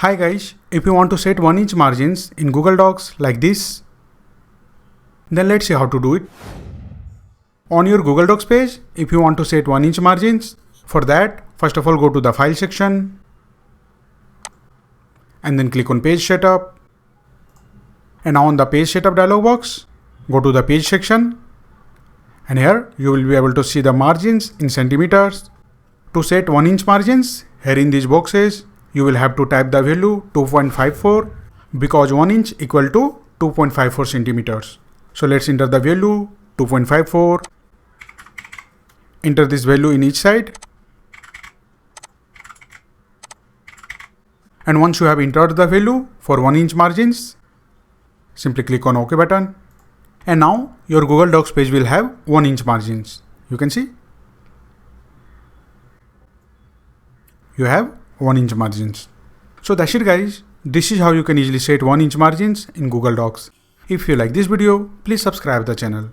Hi guys, if you want to set 1 inch margins in Google Docs like this, then let's see how to do it. On your Google Docs page, if you want to set 1 inch margins, for that, first of all go to the file section and then click on page setup. And now on the page setup dialog box, go to the page section and here you will be able to see the margins in centimeters. To set 1 inch margins, here in these boxes, you will have to type the value 2.54 because 1 inch equal to 2.54 centimeters. So let's enter the value 2.54. Enter this value in each side. And once you have entered the value for 1 inch margins, simply click on OK button. And now your Google Docs page will have 1 inch margins. You can see. You have 1 inch margins. So that's it guys. This is how you can easily set 1 inch margins in Google Docs. If you like this video, please subscribe the channel.